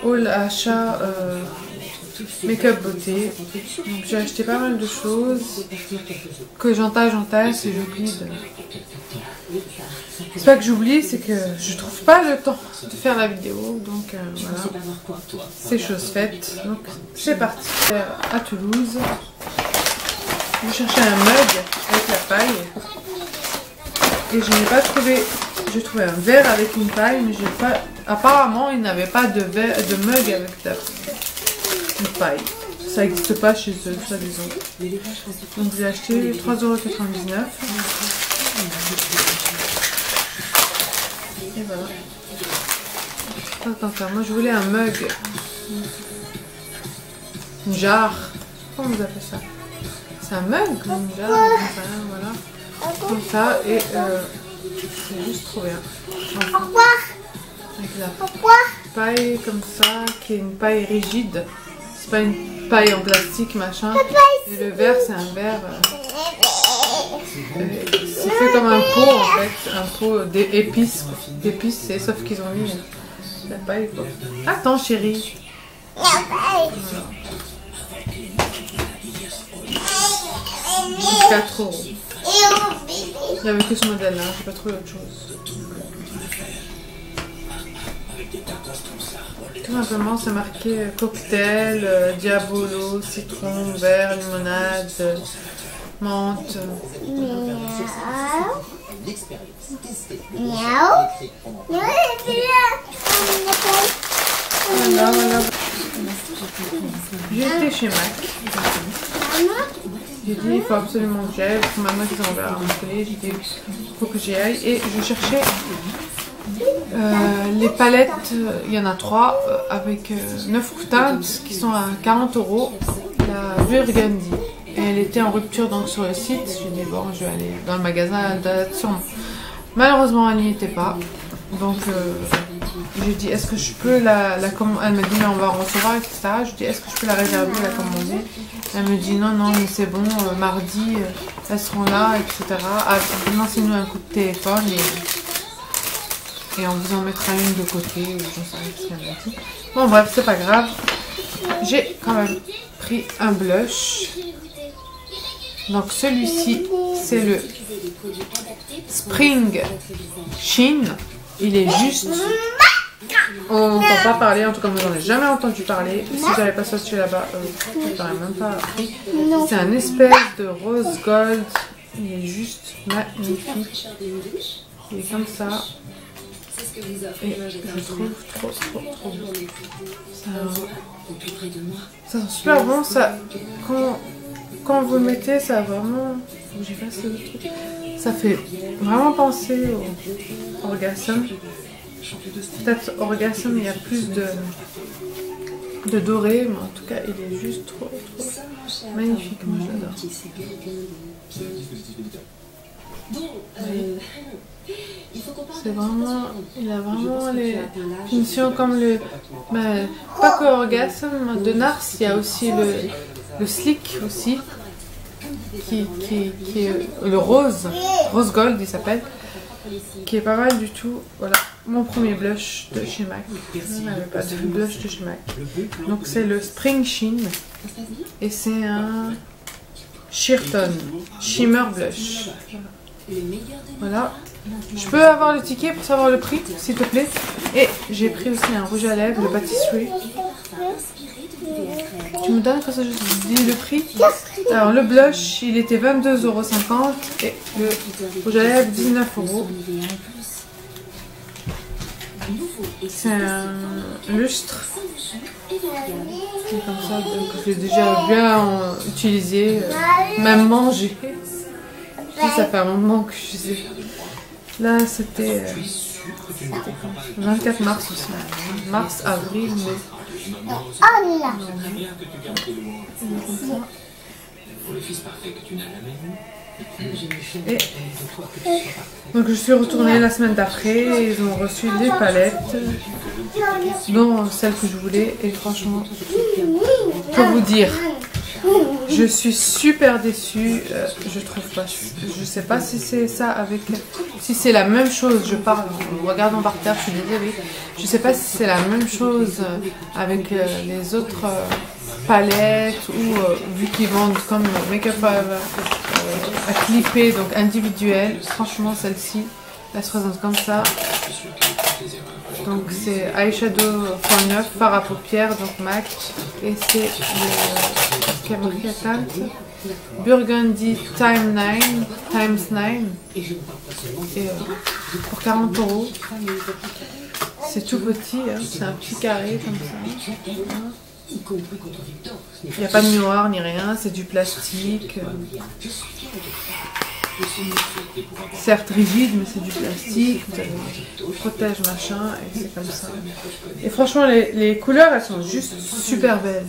haul achat make-up beauté. Donc j'ai acheté pas mal de choses que j'entasse et j'oublie de... C'est pas que j'oublie, c'est que je trouve pas le temps de faire la vidéo, donc voilà, c'est chose faite. Donc c'est parti. À Toulouse, je cherchais un mug avec la paille et je n'ai pas trouvé. J'ai trouvé un verre avec une paille, mais j'ai pas. Apparemment, il n'avait pas de mug avec une paille. Ça n'existe pas chez eux, soi-disant. Donc j'ai acheté 3,99 €. Et voilà. Attends, moi je voulais un mug. Une jarre. Comment vous appelez ça? C'est un mug ou une jarre? Voilà. Comme ça. Et c'est juste trop bien. Enfin, avec la paille comme ça, qui est une paille rigide. C'est pas une paille en plastique, machin. Et le verre, c'est un verre... c'est fait comme un pot en fait, un pot d'épices, sauf qu'ils ont mis la paille quoi. Attends chérie. Voilà. 4 €. Il n'y avait que ce modèle là, j'ai pas trouvé autre chose. Tout simplement c'est marqué cocktail, diabolo, citron, verre, limonade, menthe. Voilà. J'étais chez Mac. J'ai dit il faut absolument que j'y aille. Parce que maman qui s'en va à Montpellier. J'ai dit il faut que j'y aille. Et je cherchais les palettes. Il y en a 3 avec 9 coutins qui sont à 40 €. La Burgundy. Et elle était en rupture donc sur le site. J'ai dit bon je vais aller dans le magasin sûrement. Malheureusement elle n'y était pas. Donc j'ai dit est-ce que je peux la commander. Elle me dit mais on va en recevoir etc. Je dis est-ce que je peux la réserver, la commander. Elle me dit non mais c'est bon, mardi elles seront là etc. Lancez-nous un coup de téléphone et on vous en mettra une de côté ou j'en sais rien ce qu'elle m'a dit. Bon bref c'est pas grave. J'ai quand même pris un blush. Donc celui-ci, c'est le Spring Sheen. Il est juste... On ne peut pas parler, en tout cas moi j'en ai jamais entendu parler. Si j'avais pas sorti là-bas, je n'aurais même pas appris. C'est un espèce de rose gold. Il est juste magnifique. Il est comme ça. Et je trouve trop beau. Ça sent super bon. Ça, quand vous le mettez, ça vraiment... J'ai passé le truc. Ça fait vraiment penser au Orgasme. Peut-être Orgasme, il y a plus de doré, mais en tout cas, il est juste trop magnifique. Moi, je l'adore. C'est vraiment... Il a vraiment les finitions comme le... Ben, pas que Orgasme, de Nars, il y a aussi le Slick aussi. Qui est le rose gold il s'appelle, qui est pas mal du tout. Voilà mon premier blush de chez Mac. Je n'avais pas de blush de chez Mac, donc c'est le Spring Sheen et c'est un Sheerton Shimmer Blush. Voilà, je peux avoir le ticket pour savoir le prix s'il te plaît. Et j'ai pris aussi un rouge à lèvres, le Pâtisserie. Tu me donnes quand ça je dis le prix? Alors le blush il était 22,50 € et le rouge à lèvres 19 €. C'est un lustre. C'est comme ça, donc j'ai déjà bien utilisé, même mangé. Ça fait un moment que je sais. Là c'était 24 mars aussi. Mars, avril, mai. Oh là. Et donc je suis retournée la semaine d'après, ils ont reçu des palettes, dont celle que je voulais, et franchement, que vous dire, Je suis super déçue, je trouve pas. Je sais pas si c'est ça avec... Si c'est la même chose, je parle en regardant par terre, je suis désolée. Je sais pas si c'est la même chose avec les autres palettes ou vu qu'ils vendent comme Make-up à clipper, donc individuel. Franchement, celle-ci, elle se présente comme ça. Donc c'est eyeshadow x9, fard à paupières, donc MAC. Et c'est le qui a marqué la teinte Burgundy times 9. Et pour 40 €. C'est tout petit, hein, c'est un petit carré comme ça. Il n'y a pas de miroir ni rien, c'est du plastique. Certes rigide, mais c'est du plastique. Vous avez protège machin, et c'est comme ça. Et franchement, les couleurs, elles sont juste super belles.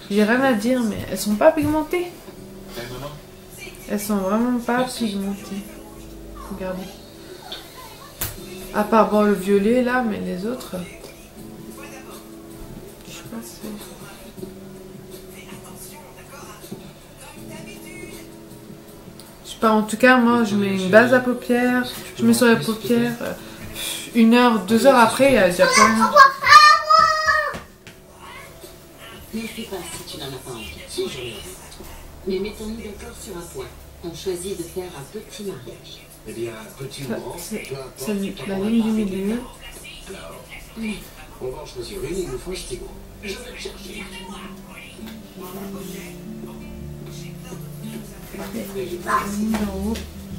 J'ai rien à dire, mais elles sont pas pigmentées. Elles sont vraiment pas pigmentées. Regardez. À part bon, le violet là, mais les autres. Je sais pas si. Je sais pas, en tout cas, moi je mets une base à paupières, je mets sur les paupières. 1 heure, 2 heures après, il y a déjà plein. Ne fais pas si tu n'en as pas envie. Mais mettons-nous d'accord sur un point. On choisit de faire un petit mariage. Eh bien, petit ou grand, C'est la ligne du milieu. on va en choisir une, il nous faut un stylo. Je vais le chercher.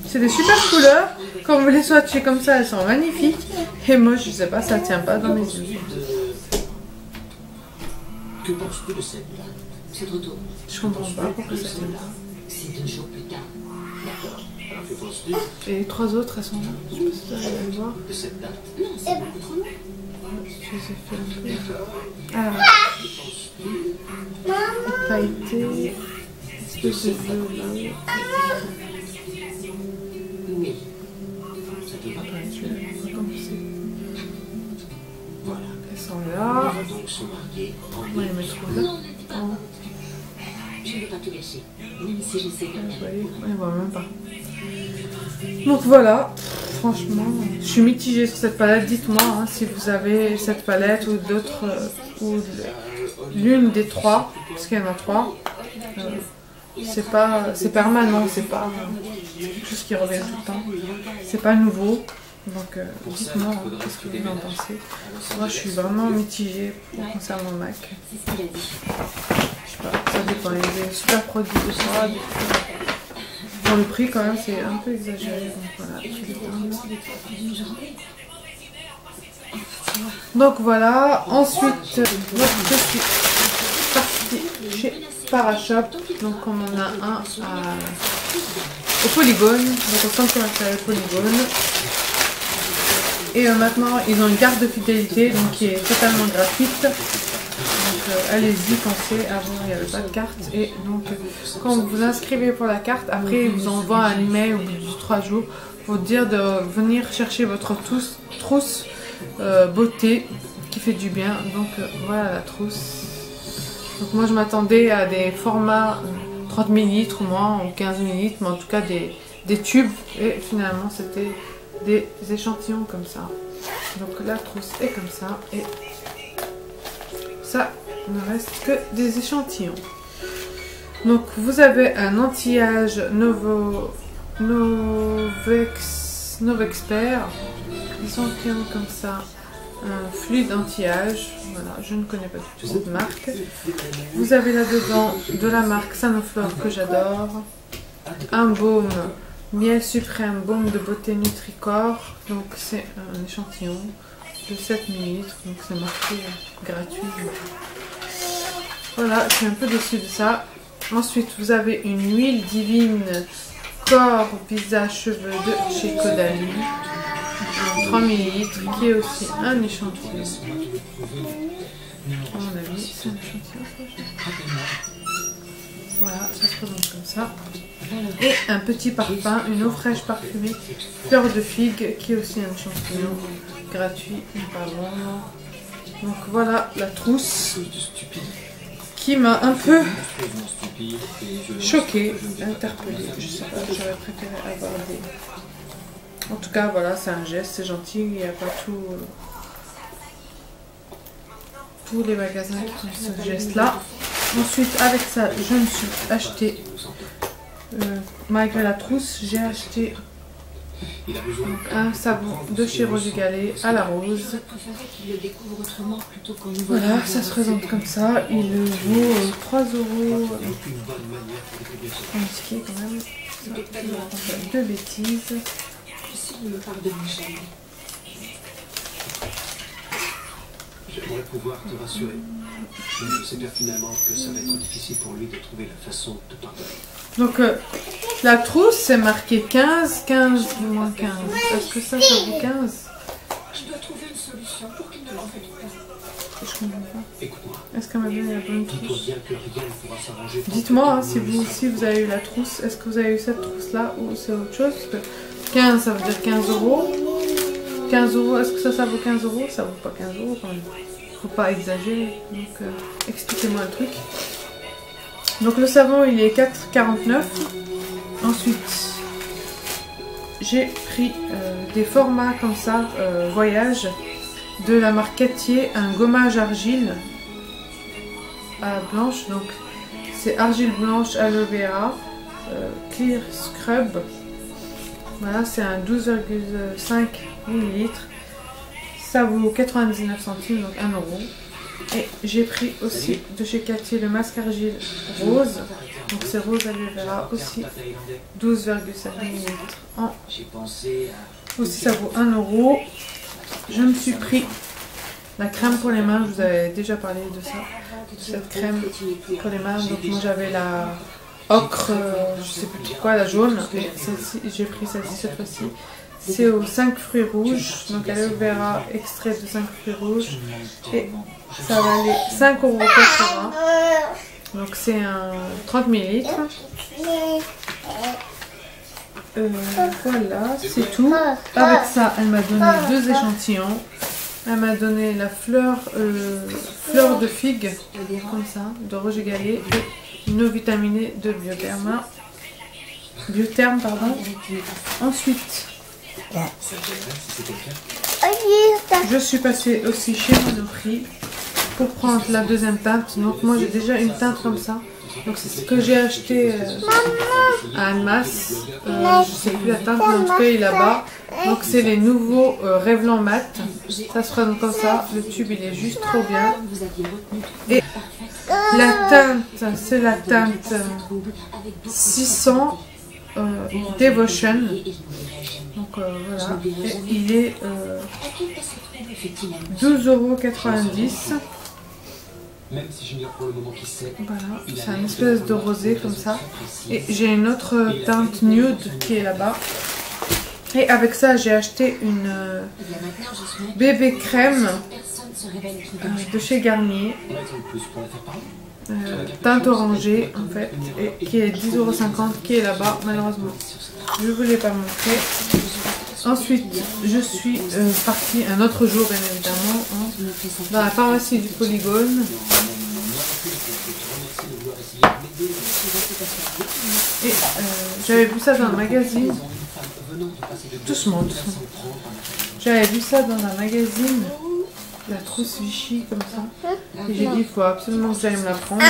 C'est des super couleurs. Quand vous les swatchez comme ça, elles sont magnifiques. Et moi, je sais pas, ça tient pas dans mes yeux. Que penses-tu de celle-là? C'est trop tôt. Je comprends pas pourquoi ça tient pas. C'est 2 jours plus tard. D'accord. Alors que penses-tu Et les 3 autres, elles sont là. Je sais pas si vous allez le voir. de cette date? Non, c'est beaucoup trop long. Je les ai fait un peu. Alors, pailleté, espèce de violet. Oui. Ça te va? Attends, je vais recommencer. Voilà. Elles sont là. On va donc se marier en On va les mettre là. Non, ne dis pas. Je ne veux pas tout gâcher. Même si je sais Vous bien. voyez, on les voit même pas. Donc voilà, franchement, je suis mitigée sur cette palette. Dites-moi hein, si vous avez cette palette ou d'autres, ou l'une des 3, parce qu'il y en a 3. C'est permanent, c'est pas quelque chose qui revient tout le temps. C'est pas nouveau. Donc dites-moi hein, qu'est-ce que vous en pensez. Moi je suis vraiment mitigée concernant MAC. C'est ce qu'il a dit. Je sais pas, ça dépend. Il y a des super produits de ça. Pour le prix quand même c'est un peu exagéré. Donc voilà, tout dépend. Donc voilà, ensuite je suis partie chez Parashop. Donc on en a un au Polygone, donc au centre commercial Polygone. Et maintenant ils ont une carte de fidélité donc qui est totalement gratuite. Donc allez-y, foncez. Avant il n'y avait pas de carte. Et donc quand vous vous inscrivez pour la carte, après ils vous envoient un email au bout de 3 jours pour dire de venir chercher votre trousse beauté qui fait du bien. Donc voilà la trousse. Donc moi je m'attendais à des formats 30 ml ou moins, ou 15 ml, mais en tout cas des tubes. Et finalement c'était des échantillons comme ça. Donc la trousse est comme ça. Et ça ne reste que des échantillons. Donc vous avez un anti-âge Novexpert. Échantillon comme ça. Un fluide anti-âge, voilà, je ne connais pas du tout cette marque. Vous avez là-dedans de la marque Sanoflore que j'adore. Un baume miel suprême, baume de beauté Nutricorps. Donc c'est un échantillon de 7 ml, donc c'est marqué gratuit. Voilà, je suis un peu déçue de ça. Ensuite, vous avez une huile divine corps, visage, cheveux de chez Caudalie. 3 ml qui est aussi un échantillon. À mon avis, c'est un échantillon. Voilà, ça se présente comme ça. Et un petit parfum, une eau fraîche parfumée, fleur de figue, qui est aussi un échantillon gratuit. Pardon. Donc voilà la trousse qui m'a un peu choquée, interpellée. Je sais pas, j'aurais préféré avoir des... En tout cas, voilà, c'est un geste, c'est gentil, il n'y a pas tous les magasins qui font ce geste-là. Ensuite, avec ça, je me suis acheté, malgré la trousse, j'ai acheté un savon de chez Roger Gallet à la rose. Voilà, ça se présente comme ça. Il vaut 3 €. Un ticket quand même. Ça, de bêtises. J'aimerais pouvoir te rassurer. Mais je sais pertinemment que ça va être difficile pour lui de trouver la façon de pardonner. Donc, la trousse, c'est marqué 15, 15, moins 15. Est-ce que ça vaut 15? Je dois trouver une solution pour qu'il ne l'en veuille pas. Je comprends pas. Écoute-moi. Est-ce qu'elle m'a donné la bonne Dis-toi trousse? bien que rien ne pourra s'arranger. Dites-moi hein, si vous aussi vous avez eu la trousse. Est-ce que vous avez eu cette trousse-là ou c'est autre chose? Parce que 15, ça veut dire 15 €. 15 €, est-ce que ça vaut 15 €? Ça vaut pas 15 € quand même. Faut pas exagérer. Donc, expliquez-moi le truc. Donc, le savon, il est 4,49 €. Ensuite, j'ai pris des formats comme ça, voyage, de la marque Cattier, un gommage argile à blanche. Donc, c'est argile blanche, aloe vera, clear scrub. Voilà, c'est un 12,5 ml. Ça vaut 99 centimes, donc 1 €. Et j'ai pris aussi de chez Cattier le masque argile rose. Donc c'est rose aloe vera aussi. 12,5 ml. Aussi ça vaut 1 €. Je me suis pris la crème pour les mains. Je vous avais déjà parlé de ça. Cette crème pour les mains. Donc moi j'avais la ocre, je sais plus quoi, la jaune. Et celle-ci, j'ai pris celle-ci cette fois-ci. C'est aux 5 fruits rouges. Donc aloe vera, extrait de 5 fruits rouges. Et ça va aller 5,80 €. Donc c'est un 30 ml. Voilà, c'est tout. Avec ça, elle m'a donné 2 échantillons. Elle m'a donné la fleur de figue, comme ça, de Roger Gallet, et une eau vitaminée de Biotherme, pardon. Ensuite, je suis passée aussi chez Monoprix pour prendre la deuxième teinte. Donc moi j'ai déjà une teinte comme ça. Donc c'est ce que j'ai acheté à Annemasse. Je sais plus la teinte, mais en tout cas il est là-bas. Donc c'est les nouveaux Revlon Mat. Ça se présente comme ça. Le tube il est juste trop bien. Et la teinte, c'est la teinte 600 Devotion. Donc voilà. Et il est 12,90 €. Même si j'ignore pour le moment qui c'est. Voilà, c'est un espèce de rosé comme ça. Et j'ai une autre teinte nude qui est là-bas. Et avec ça, j'ai acheté une bébé crème de chez Garnier. Teinte orangée en fait. Et qui est 10,50 €, qui est là-bas, malheureusement. Je ne vous l'ai pas montré. Ensuite, je suis partie un autre jour, bien évidemment, dans la pharmacie du Polygone. Et j'avais vu ça dans un magazine. Doucement, doucement. J'avais vu ça dans un magazine, la trousse Vichy, comme ça. Et j'ai dit, il faut absolument que j'aille me la prendre.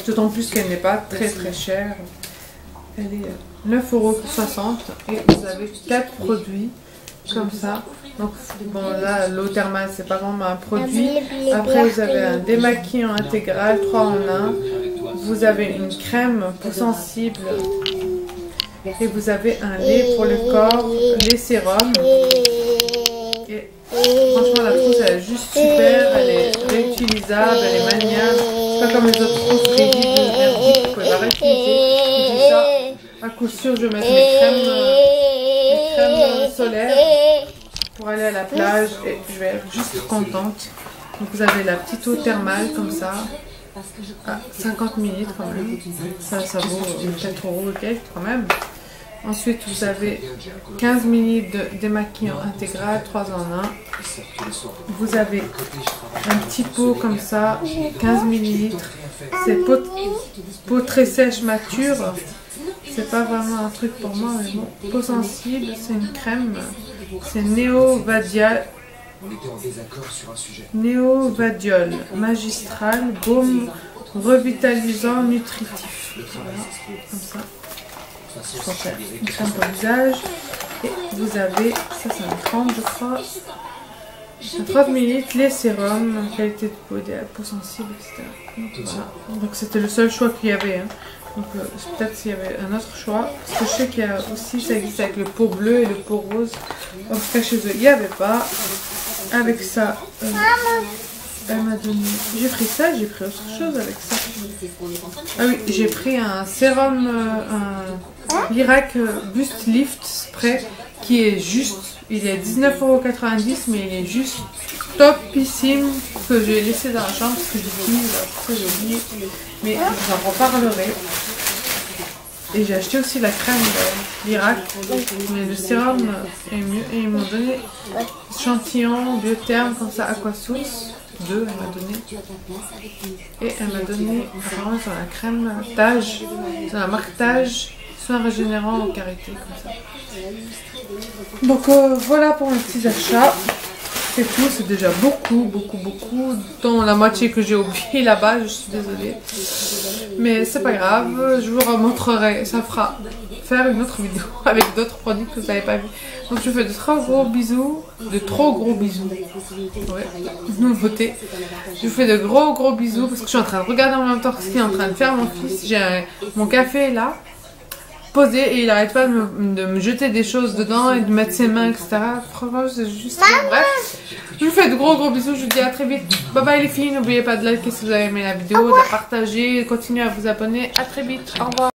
D'autant plus qu'elle n'est pas très très chère. Elle est 9,60 € et vous avez 4 produits comme ça. Donc bon là l'eau thermale c'est pas vraiment un produit. Après vous avez un démaquillant intégral 3 en 1. Vous avez une crème peau sensible. Et vous avez un lait pour le corps, les sérums. Et franchement la trousse elle est juste super, elle est réutilisable, elle est maniable. C'est pas comme les autres trousses rigides ou merdiques, vous pouvez la réutiliser. Je dis ça. À coup sûr, je vais mettre mes crèmes solaires pour aller à la plage et je vais être juste contente. Donc vous avez la petite eau thermale comme ça, à 50 ml quand même. Ça vaut 4 € et quelques quand même. Ensuite, vous avez 15 ml de démaquillant intégral, 3 en 1. Vous avez un petit pot comme ça, 15 ml C'est peau très sèche, mature. C'est pas vraiment un truc pour moi, mais bon. Peau sensible, c'est une crème. C'est Néovadiol. On était en désaccord sur un sujet. Néovadiol, magistral, baume revitalisant, nutritif. Voilà, comme ça. Je vais faire une crème pour le visage. Et vous avez, ça c'est un 30 je crois. Un 30 ml, les sérums, qualité de peau idéale, peau sensible, etc. Donc, voilà. Donc c'était le seul choix qu'il y avait. Hein. Donc peut-être s'il y avait un autre choix. Parce que je sais qu'il y a aussi, ça existe avec le pot bleu et le pot rose. En tout cas chez eux, il n'y avait pas. Avec ça, elle m'a donné... J'ai pris ça, j'ai pris autre chose avec ça. Ah oui, j'ai pris un sérum, un Lirac Boost Lift Spray qui est juste, il est 19,90 € mais il est juste topissime, que j'ai laissé dans la chambre parce que j'utilise, après j'ai oublié, mais j'en reparlerai. Et j'ai acheté aussi la crème de Lirac, mais le sérum est mieux. Et ils m'ont donné échantillon Biotherme comme ça, Aquasource 2 elle m'a donné. Et elle m'a donné apparemment sur la crème Tage, sur la marque Tage, soin régénérant en karité comme ça. Donc voilà pour mes petits achats. C'est tout, c'est déjà beaucoup, dont la moitié que j'ai oublié là-bas, je suis désolée. Mais c'est pas grave, je vous remontrerai, ça fera faire une autre vidéo avec d'autres produits que vous n'avez pas vu. Donc je vous fais de trop gros bisous, ouais, nouveauté. Je vous fais de gros bisous parce que je suis en train de regarder en même temps ce qu'il est en train de faire mon fils. J'ai mon café là, posé, et il arrête pas de me jeter des choses dedans et de mettre ses mains, etc. Franchement, c'est juste... Bref, je vous fais de gros bisous, je vous dis à très vite. Bye bye les filles, n'oubliez pas de liker si vous avez aimé la vidéo, de la partager, continuez à vous abonner. À très vite, au revoir.